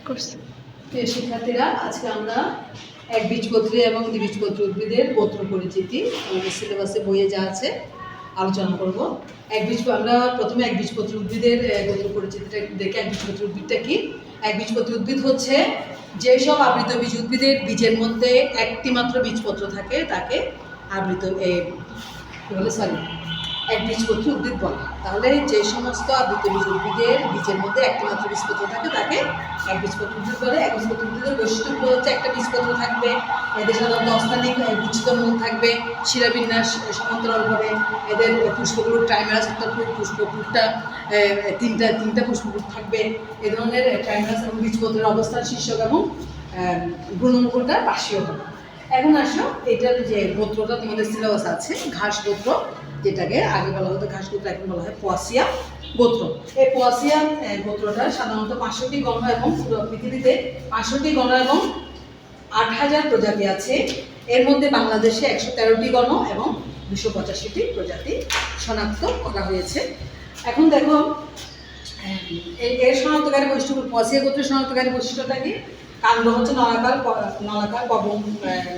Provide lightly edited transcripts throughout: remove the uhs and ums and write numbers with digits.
করছে। প্রিয় শিক্ষার্থীরা, আজকে আমরা একবীজপত্রী এবং দ্বিবীজপত্রী উদ্ভিদের গোত্র পরিচিতি আমাদের সিলেবাসে বইয়ে যা আছে আলোচনা করব। আমরা প্রথমে একবীজপত্রী উদ্ভিদের গোত্র পরিচিতিটা একটু দেখে। একবীজপত্রী উদ্ভিদটা কি? একবীজপত্রী উদ্ভিদ হচ্ছে যেসব আবৃত বীজ উদ্ভিদের বীজের মধ্যে একটি মাত্র বীজপত্র থাকে তাকে আবৃত একবীজপত্রী উদ্ভিদ বলে। তাহলে যে সমস্ত আবৃত বীজ উদ্ভিদের বীজের মধ্যে একটি মাত্র বীজপত্র থাকে তাকে একবীজপত্রী উদ্ভিদ বলে। একবীজপত্রী উদ্ভিদের বৈশিষ্ট্যগুলো হচ্ছে একটা বীজপত্র থাকবে, এদের সাধারণত অস্থানিক গুচ্ছিত মূল থাকবে, শিরাবিন্যাস সমান্তরাল হবে, এদের পুষ্পগুলো ট্রাইমারাস অর্থাৎ পুষ্পপুটটা তিনটা পুষ্পপুট থাকবে, এ ধরনের ট্রাইমারাস এবং বীজপত্রের অবস্থান শীর্ষক এবং ভ্রূণমুকুলটা পার্শ্বীয় হবে। এখন আসো, এটার যে গোত্রটা তোমাদের সিলেবাস আছে, ঘাস গোত্র, যেটাকে আগে বলা হতো ঘাস গোত্র, এখন বলা হয় পোয়াসিয়া গোত্র। এই পোয়াসিয়া গোত্রটা সাধারণত 500টি গণ এবং পুরো পৃথিবীতে 500টি গণ এবং 8000 প্রজাতি আছে। এর মধ্যে বাংলাদেশে 113টি গণ এবং 285টি প্রজাতি শনাক্ত করা হয়েছে। এখন দেখো, এর শনাক্তকারী বৈশিষ্ট্য, পোয়াসিয়া গোত্রের শনাক্তকারী বৈশিষ্ট্যটা কি? কাণ্ড হচ্ছে নলাকার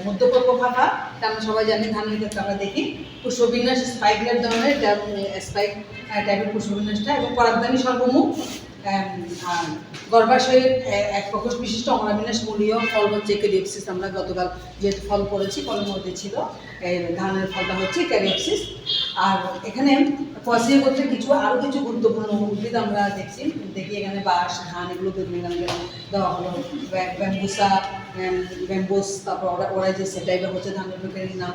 মধ্যপর্ব ফাঁকা, এটা আমরা সবাই জানি, ধানের ক্ষেত্রে আমরা দেখি। পুষ্পবিন্যাস স্পাইকলের ধরনের, স্পাইক টাইপের পুষ্পবিন্যাসটা, এবং পরাগধানী সর্বমুখ, আর গর্ভাশয়ের এক প্রকোষ্ঠ বিশিষ্ট অমরাবিন্যাস মূলীয় ফল হচ্ছে ক্যারিওপসিস। আমরা গতকাল যেহেতু ফল পড়েছি, ফলের মধ্যে ছিল ধানের ফলটা হচ্ছে ক্যারিওপসিস। আর এখানে পোয়াসিয়া গোত্রে আরও কিছু গুরুত্বপূর্ণ উদ্ভিদ আমরা দেখি। এখানে বাঁশ, ধান, এগুলো দেওয়া হলো। ব্যাম্বুস, তারপর ওরাইজেস, এটা হচ্ছে ধানের বৈজ্ঞানিক নাম।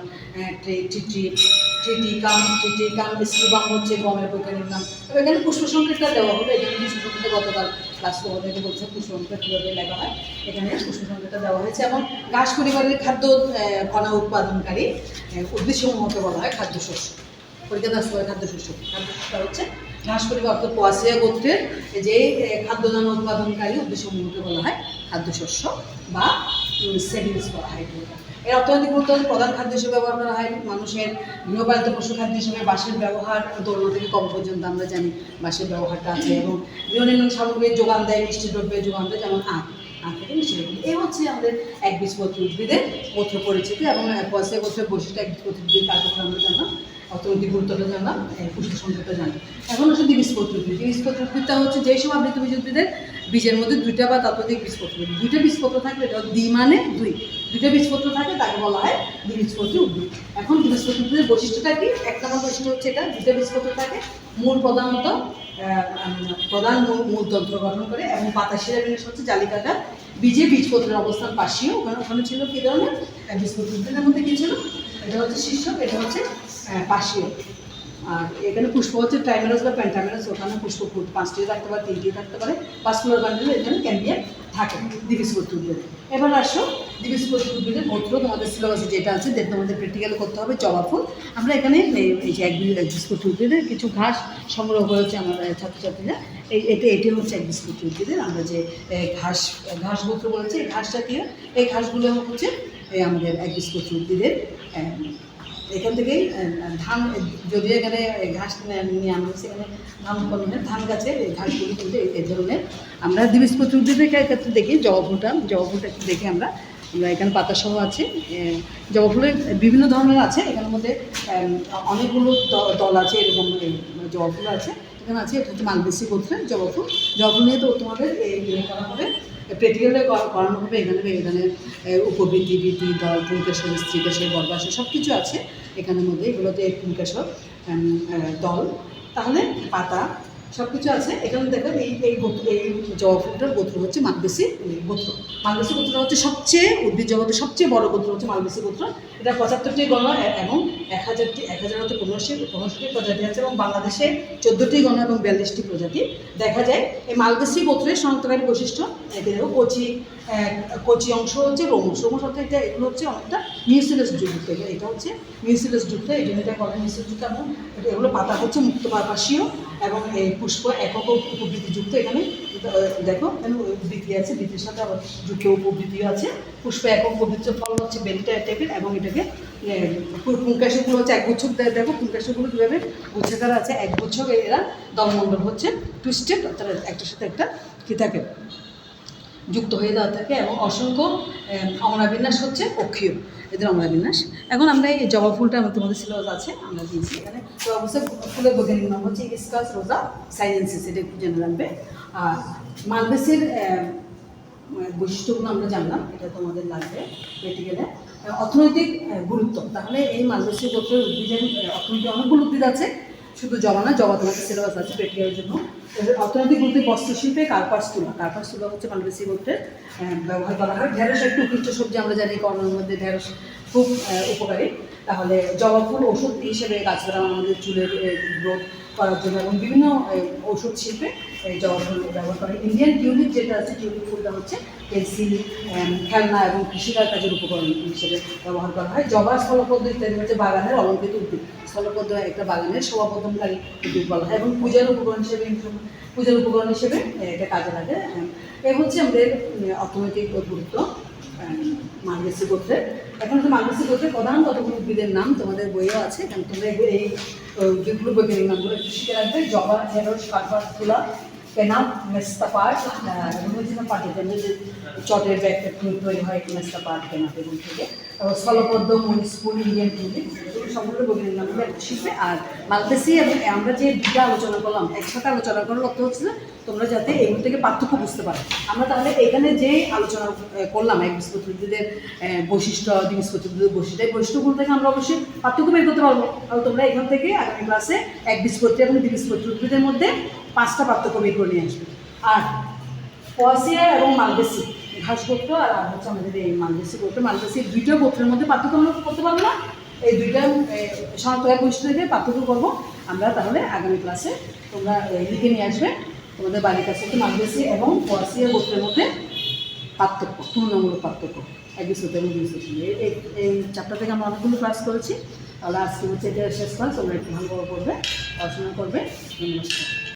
ট্রিটিকাম স্ট্রিবাম হচ্ছে গমের বৈজ্ঞানিক নাম। তবে এখানে পুষ্প সংকেতটা দেওয়া হলো। এখানে পুষ্প সংকেত গতকাল ক্লাস তোমাদেরকে বলছে পুষ্প সংকেত কীভাবে লেখা হয়, এখানে পুষ্প সংকেতটা দেওয়া হয়েছে। এবং ঘাস পরিবারের খাদ্য কণা উৎপাদনকারী উদ্ভিদসমূহকে বলা হয় খাদ্যশস্য। পরীক্ষা আসতে পারে খাদ্যশস্য হচ্ছে ঘাস পরিবার, অর্থাৎ পোয়াসিয়া গোত্রের যে খাদ্যদান উৎপাদনকারী উদ্ভিদসমূহকে বলা হয় খাদ্যশস্য বা সেভিংস বলা হয়। এর অর্থনৈতিক গুরুত্ব প্রধান খাদ্য হিসেবে ব্যবহার করা হয়। মানুষের গৃহপালিত পশু খাদ্য হিসেবে বাঁশের ব্যবহার দোলনা থেকে কম পর্যন্ত আমরা জানি বাঁশের ব্যবহারটা আছে। এবং গৃহনির্মাণ সামগ্রীর যোগান দেয়, মিষ্টি দ্রব্যের যোগান দেয়, যেমন আখ থেকে মিষ্টি দ্রব্য। এই হচ্ছে আমাদের একবীজপত্রী উদ্ভিদের গোত্র পরিচিতি। এবং পোয়াসিয়া গোত্রের বৈশিষ্ট্য একবীজপত্রী উদ্ভিদ কার্যক্রম আমরা জানলাম, অর্থনৈতিক গুরুত্বটা জানলাম, পুষ্প সংখ্যাটা জানলাম। এখন হচ্ছে দ্বিবীজপত্রী উদ্ভিদ। দ্বিবীজপত্রী উদ্ভিদটা হচ্ছে যেই সব আবৃত বীজ উদ্ভিদের বীজের মধ্যে দুইটা বা ততোধিক বীজপত্র, দুইটা বীজপত্র থাকলে, এটা দ্বি মানে দুইটা বীজপত্র থাকে, তাকে বলা হয় দ্বিবীজপত্রী উদ্ভিদ। এখন দ্বিবীজপত্রী উদ্ভিদের বৈশিষ্ট্যটা কি? এক নম্বর বৈশিষ্ট্য হচ্ছে এটা দুইটা বীজপত্র থাকে, মূল প্রধান মূলতন্ত্র গঠন করে, এবং পাতা শিরাবিন্যাস হচ্ছে জালিকাটা। বীজপত্রের অবস্থান পার্শ্বীয়। ওখানে ছিল কি ধরনের বীজপত্রী উদ্ভিদের মধ্যে কি ছিল? এটা হচ্ছে শীর্ষক, এটা হচ্ছে পার্শ্বীয়। আর এখানে পুষ্প হচ্ছে ট্রাইমেরাস বা পেন্টামেরাস। ওখানে পুষ্প 5টিও থাকতে পারে, 3টিও থাকতে পারে। পাঁচকুলার বান্ডেলে এখানে ক্যাম্বিয়াম থাকে দ্বিবীজপত্রী উদ্ভিদ। এবার আসো দ্বিবীজপত্রী উদ্ভিদের গোত্র। তোমাদের সিলেবাসে যেটা আছে তোমাদের প্র্যাকটিক্যালে করতে হবে জবা ফুল। আমরা এখানে এই যে একবীজপত্রী উদ্ভিদের কিছু ঘাস সংগ্রহ করেছি আমাদের ছাত্রছাত্রীরা। এটি হচ্ছে একবীজপত্রী উদ্ভিদের আমরা যে ঘাস গোত্র বলেছি। এই ঘাসটা কি? এই ঘাসগুলো হচ্ছে আমাদের একবীজপত্রী উদ্ভিদের। এখান থেকেই ধান, যদিও এখানে ঘাস নিয়ে আমরা সেখানে ধান উৎপাদনের ধান গাছের এই ঘাসগুলি কিন্তু এই ধরনের আমরা দ্বিবীজপত্রী উদ্ভিদের ক্ষেত্রে দেখি। জবা ফুলটা একটু দেখে আমরা এখানে পাতাসহ আছে। জবা ফুলের বিভিন্ন ধরনের আছে, এখানের মধ্যে অনেকগুলো দল আছে, এরকম জবা ফুল আছে। এখানে আছে, এটা হচ্ছে মালবেসি গোত্রের জবা ফুল। জবা ফুল নিয়ে তো তোমাদের করা হবে, প্র্যাকটিক্যালে করানো হবে। এখানে উপবৃত্তি, বৃত্তি, দল, পুংকেশর, স্ত্রীকেশর, গর্ভাশয় সব কিছু আছে এখানের মধ্যে। এগুলোতে পুংকেশর, দল, তাহলে পাতা সব কিছু আছে। এখানে দেখো এই জবা ফুলটার গোত্র হচ্ছে মালবেসি গোত্র। মালবেসি গোত্র হচ্ছে সবচেয়ে উদ্ভিদ জগতের সবচেয়ে বড় গোত্র হচ্ছে মালবেসি গোত্র। এটা 75টি গণ এবং 1500টি প্রজাতি আছে, এবং বাংলাদেশে 14টি গণ এবং 42টি প্রজাতি দেখা যায়। এই মালবেসি গোত্রের শনাক্তকারী বৈশিষ্ট্য কচি অংশ হচ্ছে রোমস অর্থাৎ এগুলো হচ্ছে অনেকটা মিউসিলাস যুক্ত। এটা হচ্ছে মিউসিলাস যুক্ত, এই জন্য এটা বলে মিউসিলাস যুক্ত। এবং এগুলো পাতা হচ্ছে মুক্তপার্শ্বীয়, এবং এই পুষ্প একক উপবৃত্তিযুক্ত। এখানে দেখো এখানে বৃত্তি আছে, বৃত্তির সাথে আবার যুক্ত উপবৃত্তিও আছে। পুষ্প একক উপবৃত্ত ফল হচ্ছে বেলটা টাইপের, এবং এটাকে পুংকাশগুলো হচ্ছে একগুচ্ছক। দেখো পুংকাশগুলো কীভাবে গুচ্ছাকার আছে, একগুচ্ছক। এরা দলমণ্ডল হচ্ছে টুইস্টেড, অর্থাৎ একটার সাথে একটা কি থাকে, যুক্ত হয়ে দেওয়া থাকে এবং অসংখ্য অমরাবিন্যাস হচ্ছে অক্ষীয়, এদের অমরাবিন্যাস। এখন আমরা এই জবা ফুলটা আমার তোমাদের সিলেবাস আছে, আমরা দিয়েছি এখানে। তো অবশ্যই ফুলের বৈজ্ঞানিক নাম হচ্ছে স্কাস রোজা সাইনেন্সিস, এটা একটু জেনে রাখবে। আর মালবেসের বৈশিষ্ট্যগুলো আমরা জানলাম, এটা তোমাদের লাগবে প্র্যাকটিক্যালে। অর্থনৈতিক গুরুত্ব, তাহলে এই মালবেসি গোত্রের উদ্ভিদের অর্থনৈতিক অনেকগুলো উদ্ভিদ আছে, শুধু জবা না, জবা তোমাদের সিলেবাস আছে প্র্যাকটিক্যালের জন্য। অর্থনৈতিক গুরুত্বে বস্ত্রশিল্পে কার্পাস তুলা, কার্পাস তুলা হচ্ছে মালবেসি গোত্রের ব্যবহার করা হয়। ঢেঁড়স একটু উৎকৃষ্ট সবজি, আমরা জানি কর্মের মধ্যে ঢেঁড়স খুব উপকারী। তাহলে জবা ফুল ওষুধ হিসেবে কাজ করা, আমাদের চুলের গ্রোথ করার জন্য এবং বিভিন্ন ঔষধ শিল্পে এই জবা ফুল ব্যবহার করে। ইন্ডিয়ান টিউলিপ যেটা আছে, টিউলিপ ফুলটা হচ্ছে পেন্সিল, খেলনা এবং কৃষিকার কাজের উপকরণ হিসেবে ব্যবহার করা হয়। জবা স্থলপদ্ম ইত্যাদি হচ্ছে বাগানের অলঙ্কৃত উদ্ভিদ। স্থলপদ্ম একটা বাগানের শোভাবর্ধনকারী উদ্ভিদ বলা হয় এবং পূজার উপকরণ হিসেবে এটা কাজে লাগে। এ হচ্ছে আমাদের অর্থনৈতিক গুরুত্ব মালবেসি গোত্রের। এখন তো মালবেসি গোত্রের প্রধান কতগুলো উদ্ভিদের নাম তোমাদের বইও আছে, কারণ তোমরা এই উদ্ভিদগুলো বৈজ্ঞানিক নামগুলো একটু শিখে রাখবে। জবা, ঢেঁড়স, কার্পাস তুলা, পেনাপ, মেস্তা পাট, পাটের জন্য যে চটের ব্যাগটা তৈরি হয় মেস্তা পাট, পেনাপ এগুলো থেকে। তারপর স্থলপদ্ম, মরিচ ফুল, ইন্ডিয়ান টিউলিপ, এগুলো সবগুলো বৈজ্ঞানিক নামগুলো একটু শিখবে। আর মালবেসি এবং আমরা যে দুটা আলোচনা করলাম, একসাথে আলোচনা করার অর্থ হচ্ছে না তোমরা যাতে এগুলো থেকে পার্থক্য বুঝতে পারো। আমরা তাহলে এখানে যে আলোচনা করলাম একবীজপত্রী উদ্ভিদের বৈশিষ্ট্য, দ্বিবীজপত্রী উদ্ভিদের বৈশিষ্ট্য, এই বৈশিষ্ট্যগুলো থেকে আমরা অবশ্যই পার্থক্য বের করতে পারবো। আর তোমরা এখান থেকে আগামী ক্লাসে একবীজপত্রী এবং দ্বিবীজপত্রী উদ্ভিদের মধ্যে 5টা পার্থক্য বের করে নিয়ে আসবে। আর পোয়াসিয়া এবং মালবেসি, ঘাস গোত্র আর হচ্ছে আমাদের এই মালবেসি গোত্র, মালবেসি দুইটা গোত্রের মধ্যে পার্থক্য আমরা করতে পারবো না। এই দুইটা শনাক্ত বৈশিষ্ট্য থেকে পার্থক্য করবো আমরা। তাহলে আগামী ক্লাসে তোমরা লিখে নিয়ে আসবে তোমাদের বাড়ির কাছে হচ্ছে মালবেসি এবং পোয়াসিয়া গোত্রের মধ্যে পার্থক্য, তুলনামূলক পার্থক্য একবীজপত্রী এবং দ্বিবীজপত্রী। এই চ্যাপ্টার থেকে আমরা অনেকগুলো ক্লাস করেছি। তাহলে আজকে হচ্ছে এটা শেষ ক্লাস, তোমরা একটু ভালোভাবে পড়বে, পড়াশোনা করবে। নমস্কার।